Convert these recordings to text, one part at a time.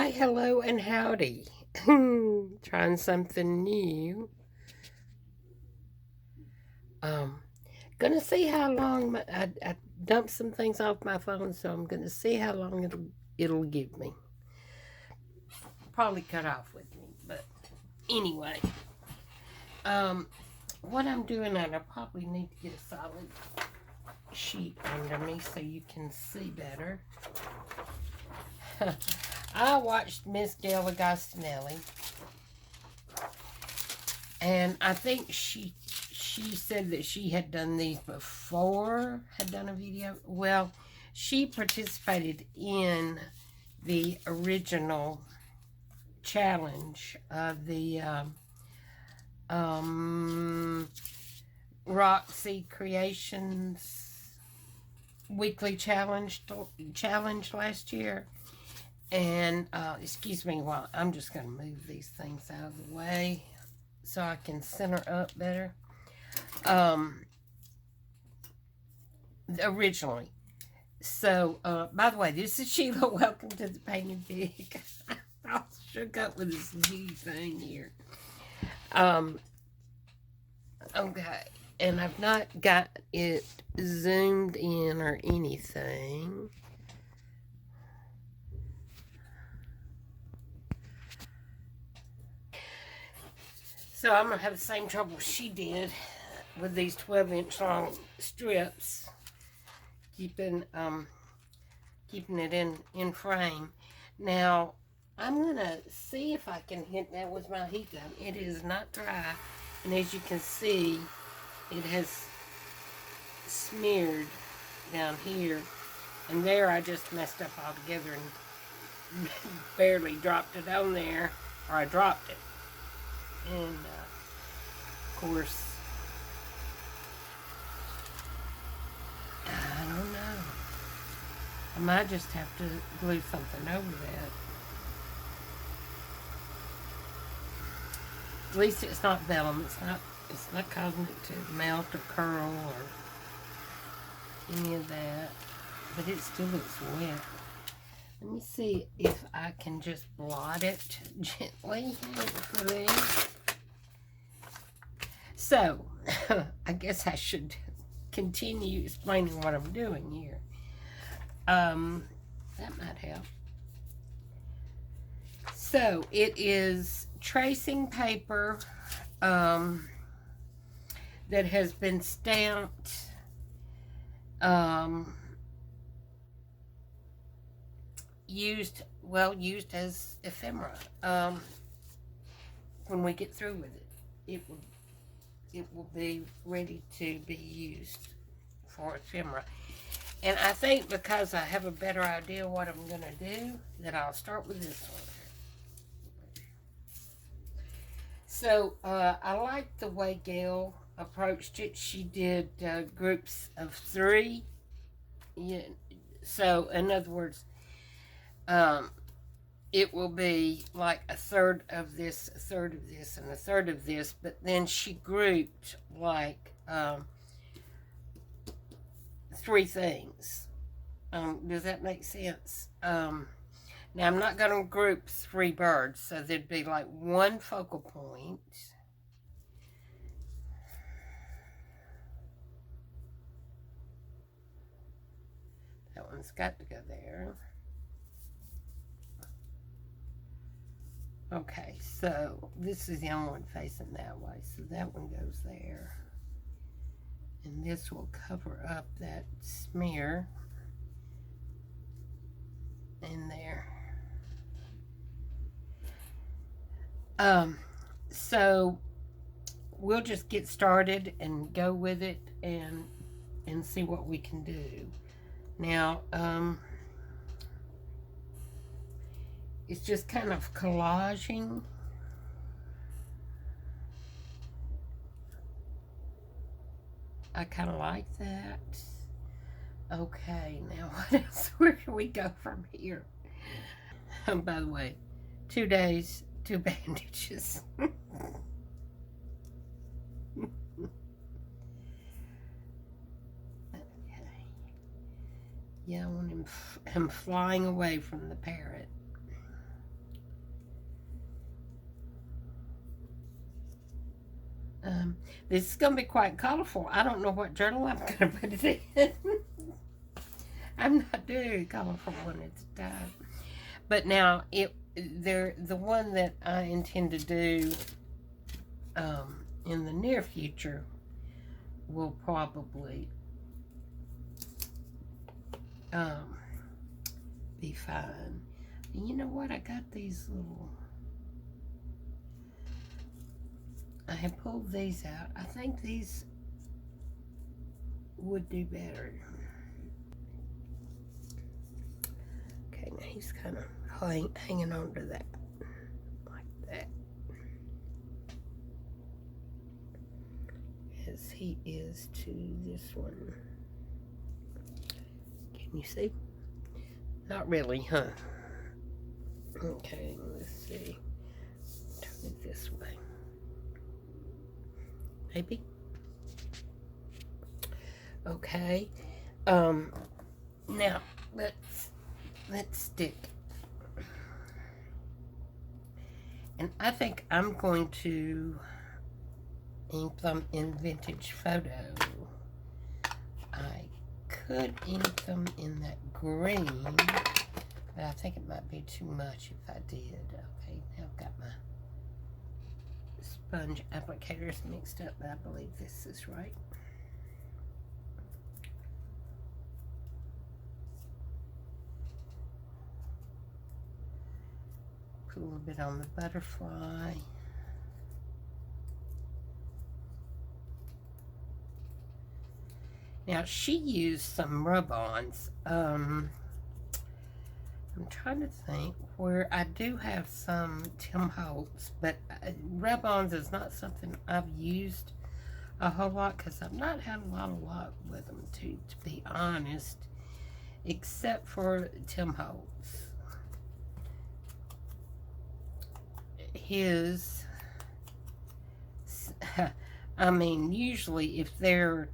Hi, hello, and howdy. Trying something new. Um, gonna see how long I dumped some things off my phone, so I'm gonna see how long it'll give me. Probably cut off with me, but anyway. Um, what I'm doing, and I probably need to get a solid sheet under me so you can see better. I watched Miss Gayle Agostinelli, and I think she said that she had done these before, had done a video. Well, she participated in the original challenge of the Roxy Creations weekly challenge last year. And excuse me while I'm just going to move these things out of the way so I can center up better. Originally. So, by the way, this is Sheila. Welcome to the Painted Pig. I all shook up with this new thing here. Okay. And I've not got it zoomed in or anything. So I'm going to have the same trouble she did with these 12-inch long strips. Keeping it in frame. Now, I'm going to see if I can hit that with my heat gun. It is not dry. And as you can see, it has smeared down here. And there I just messed up altogether and barely dropped it on there. Or I dropped it. And, of course, I don't know. I might just have to glue something over that. At least it's not vellum. It's not causing it to melt or curl or any of that. But it still looks wet. Let me see if I can just blot it gently, hopefully. So, I guess I should continue explaining what I'm doing here. That might help. So, it is tracing paper that has been stamped used as ephemera. When we get through with it, it will be ready to be used for ephemera. And I think because I have a better idea what I'm going to do, that I'll start with this one. So, I like the way Gayle approached it. She did groups of 3. Yeah. So, in other words, it will be like a third of this, a third of this, and a third of this. But then she grouped like 3 things. Does that make sense? Now, I'm not going to group 3 birds, so there'd be like 1 focal point. That one's got to go there. Okay, so this is the only one facing that way, so that one goes there. And this will cover up that smear in there. So we'll just get started and go with it and see what we can do. Now, it's just kind of collaging. I kind of like that. Okay, now what else? Where can we go from here? By the way, 2 days, 2 bandages. Okay. Yeah, I want him flying away from the parrot. This is going to be quite colorful. I don't know what journal I'm going to put it in. I'm not doing a colorful one at the time. But now, the one that I intend to do in the near future will probably be fine. And you know what? I got these little... I have pulled these out. I think these would do better. Okay, now he's kind of hanging on to that. Like that. As he is to this one. Can you see? Not really, huh? Okay, let's see. Turn it this way. Maybe. Okay. Now let's stick. And I think I'm going to ink them in Vintage Photo. I could ink them in that green, but I think it might be too much if I did. Okay, now I've got my sponge applicators mixed up, but I believe this is right. Put a little bit on the butterfly. Now she used some rub-ons. I'm trying to think where I do have some Tim Holtz, but rub-ons is not something I've used a whole lot because I've not had a lot of luck with them, to be honest, except for Tim Holtz. His, I mean, usually if they're,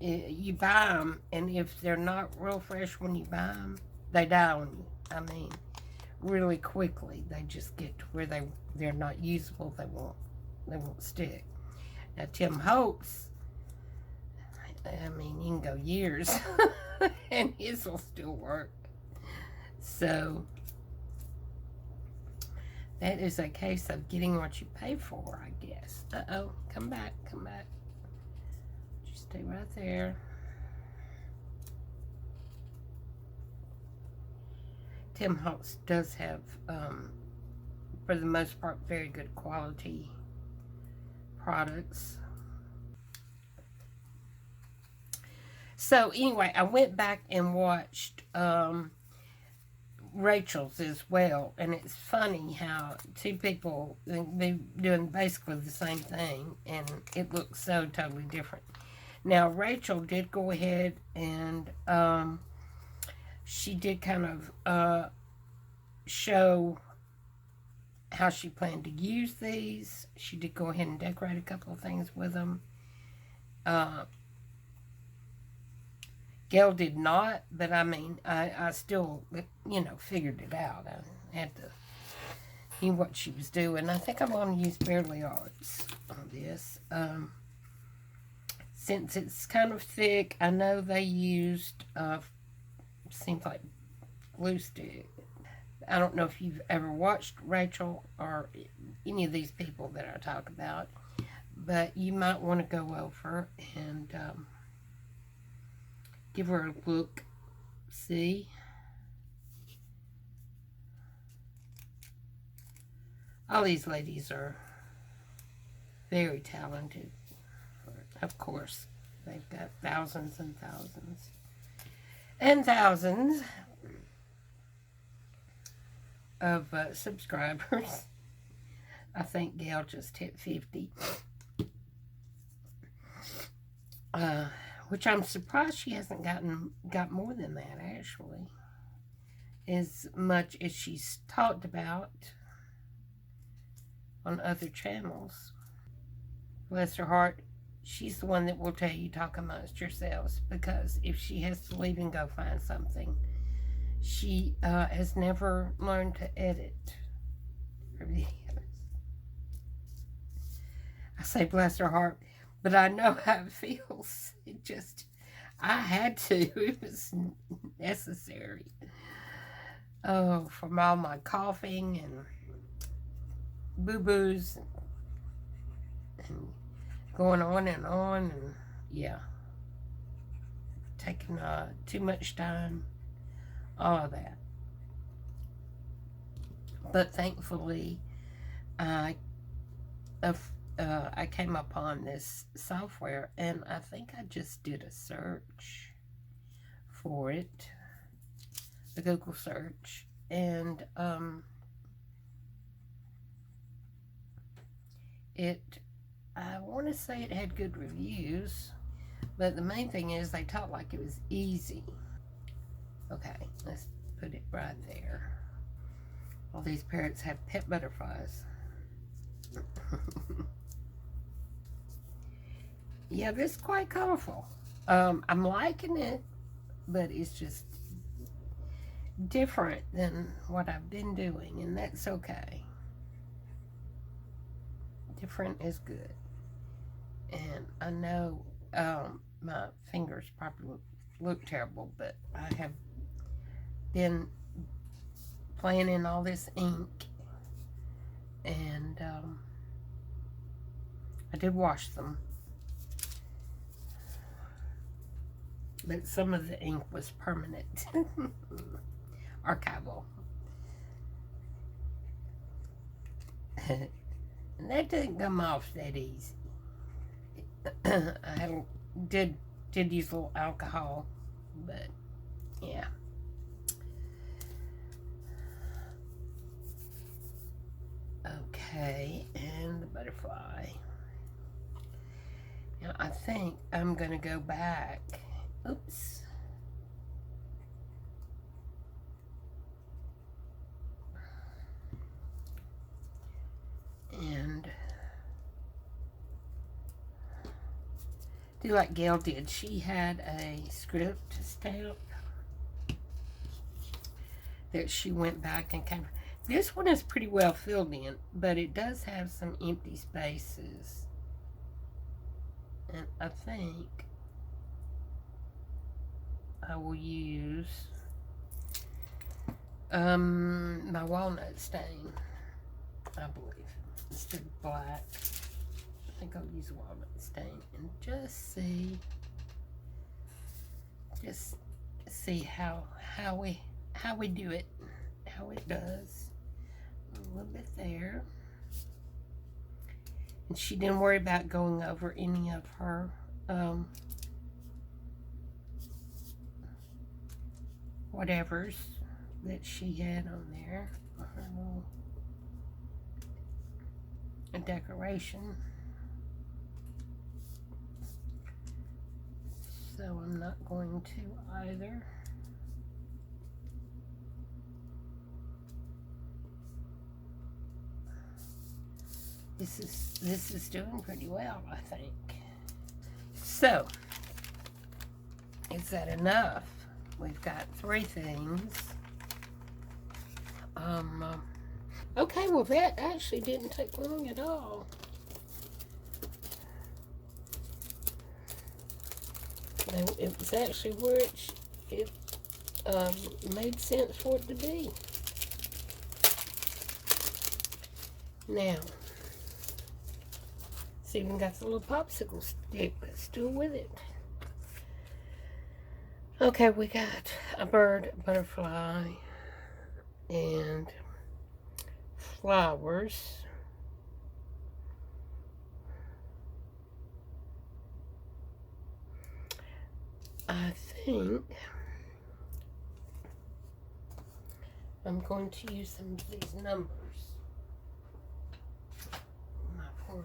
you buy them, and if they're not real fresh when you buy them, they die on you. I mean, really quickly. They just get to where they're not usable. They won't stick. Now Tim Holtz, I mean, you can go years and his will still work. So that is a case of getting what you pay for, I guess. Uh-oh, come back. Just stay right there. Tim Holtz does have, for the most part, very good quality products. So anyway, I went back and watched Rachel's as well, and it's funny how two people be doing basically the same thing, and it looks so totally different. Now Rachel did go ahead and she did kind of show how she planned to use these. She did go ahead and decorate a couple of things with them. Gayle did not, but I mean, I still, you know, figured it out. I had to knew what she was doing. I think I'm going to use Bearly Arts on this. Since it's kind of thick, I know they used, seems like glue stick. I don't know if you've ever watched Rachel or any of these people that I talk about, but you might want to go over and give her a look. See? All these ladies are very talented. Of course, they've got thousands and thousands and thousands of subscribers. I think Gayle just hit 50. Which I'm surprised she hasn't got more than that, actually. As much as she's talked about on other channels. Bless her heart, she's the one that will tell you talk amongst yourselves, because if she has to leave and go find something, she has never learned to edit her videos. I say bless her heart, but I know how it feels. I had to. It was necessary. Oh, from all my coughing and boo-boos and going on, and yeah, taking too much time, all of that. But thankfully, I came upon this software, and I think I just did a search for it, a Google search, and I want to say it had good reviews, but the main thing is they talked like it was easy. Okay, let's put it right there. All these parrots have pet butterflies. Yeah, this is quite colorful. I'm liking it, but it's just different than what I've been doing, and that's okay. Different is good. And I know my fingers probably look terrible, but I have been playing in all this ink, and I did wash them, but some of the ink was permanent. Archival. And that didn't come off that easy. I did use a little alcohol, but yeah. Okay, and the butterfly. Now I think I'm gonna go back. Oops. And do like Gayle did. She had a script stamp that she went back and kind of. This one is pretty well filled in, but it does have some empty spaces. And I think I will use my walnut stain, I believe, instead of black. I think I'll use walnut stain and just see how we do it, how it does. A little bit there. And she didn't worry about going over any of her whatevers that she had on there. Her little decoration. So I'm not going to either. This is doing pretty well, I think. So, is that enough? We've got 3 things. Okay, well that actually didn't take long at all. And it was actually where it made sense for it to be. Now, it's even got the little popsicle stick still with it. Okay, we got a bird, a butterfly, and flowers. I think I'm going to use some of these numbers. My poor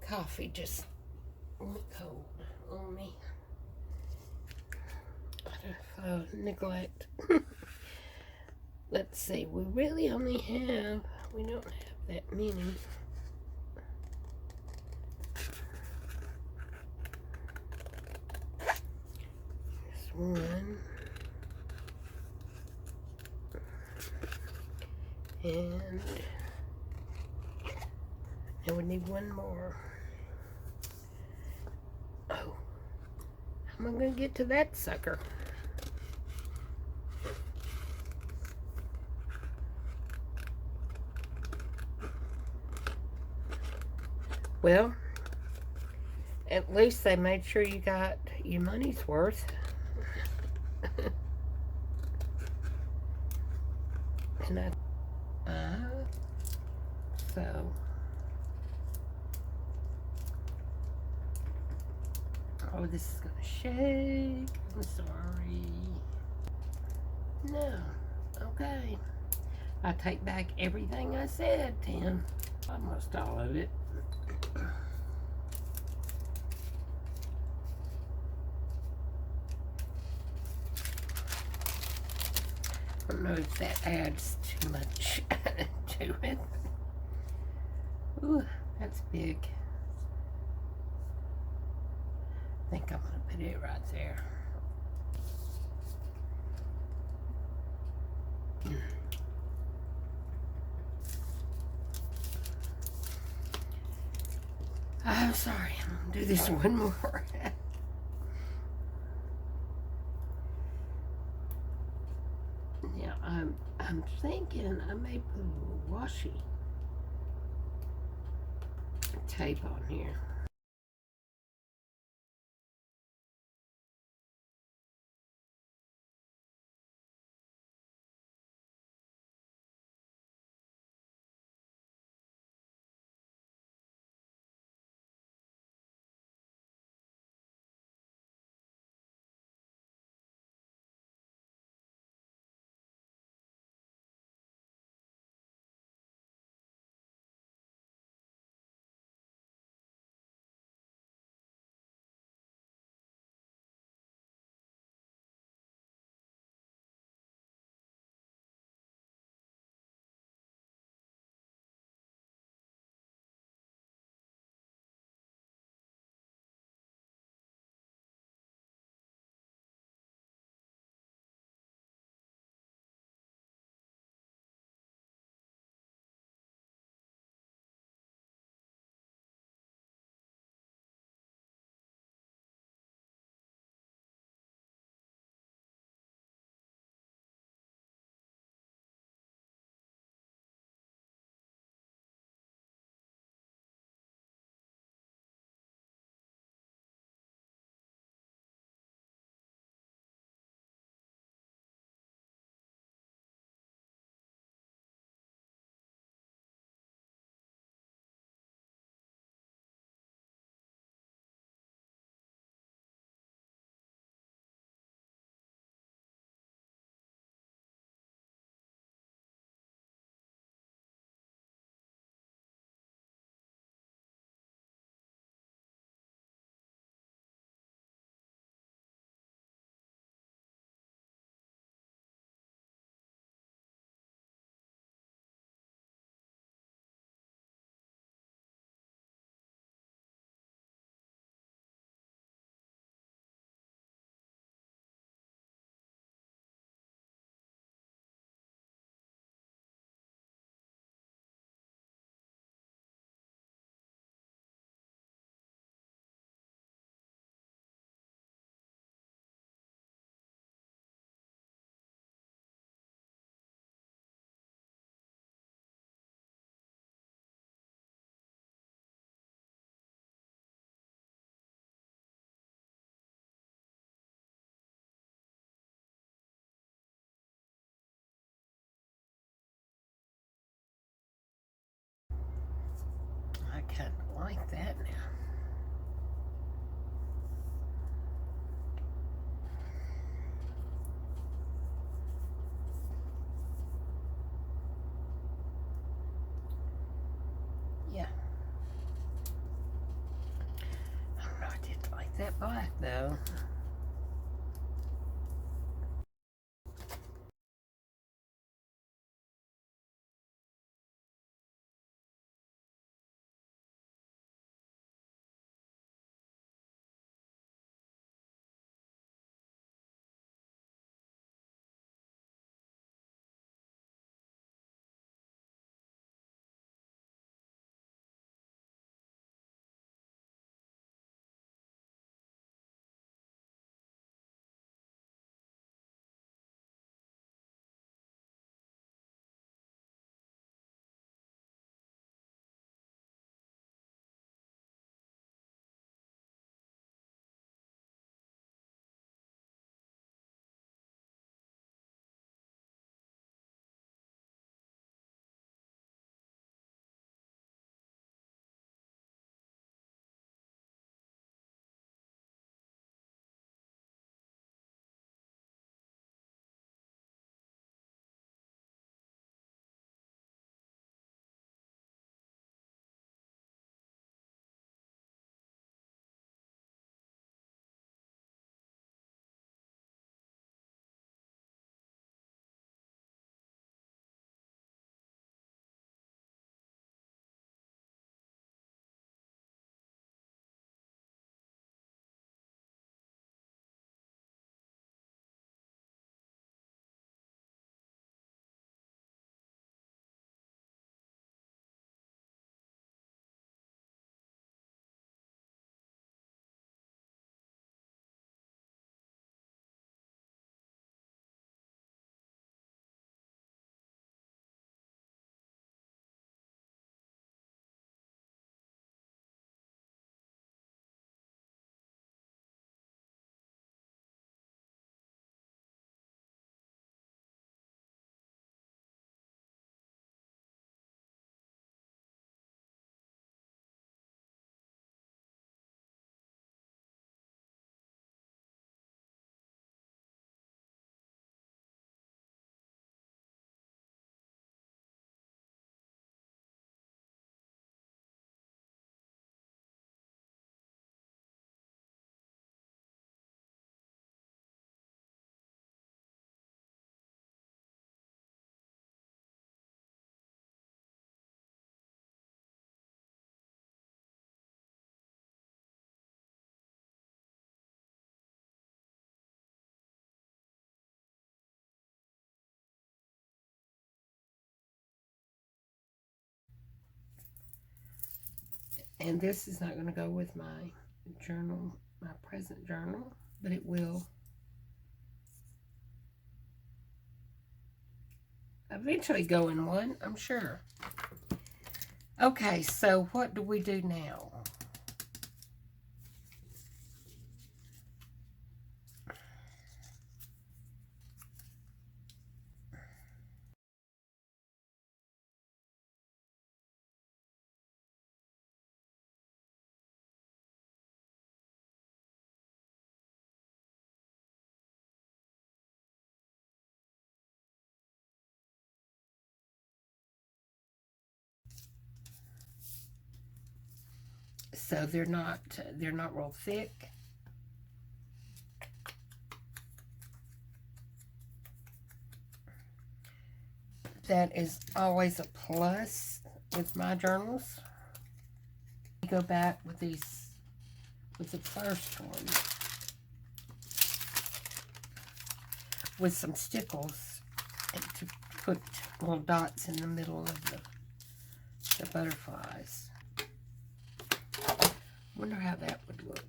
coffee just went cold on me. Out of neglect. Let's see, we don't have that many. There's one. And now we need one more. am I going to get to that sucker? Well, at least they made sure you got your money's worth. And so, oh, this is gonna shake. I'm sorry. No, okay. I take back everything I said, Tim. Almost all of it. I don't know if that adds too much to it. Ooh, that's big. I think I'm gonna put it right there. I'm sorry, I'm gonna do this one more. Yeah, I'm thinking I may put a little washi tape on here. I kind of like that now. Yeah. I don't know, I did like that black though. And this is not going to go with my journal, my present journal, but it will eventually go in one, I'm sure. Okay, so what do we do now? So they're not real thick. That is always a plus with my journals. Go back with these, with the first one, with some stickles, and to put little dots in the middle of the butterflies. Wonder how that would look.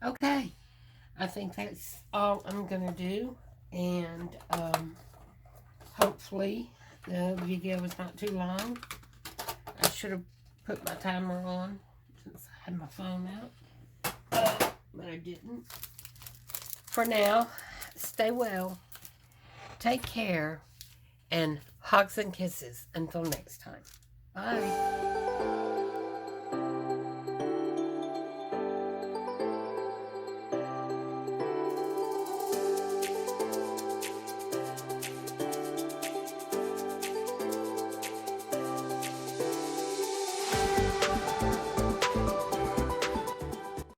Okay, I think that's all I'm gonna do, and hopefully the video was not too long. I should have put my timer on since I had my phone out, but I didn't. For now, stay well, take care, and hugs and kisses until next time. Bye.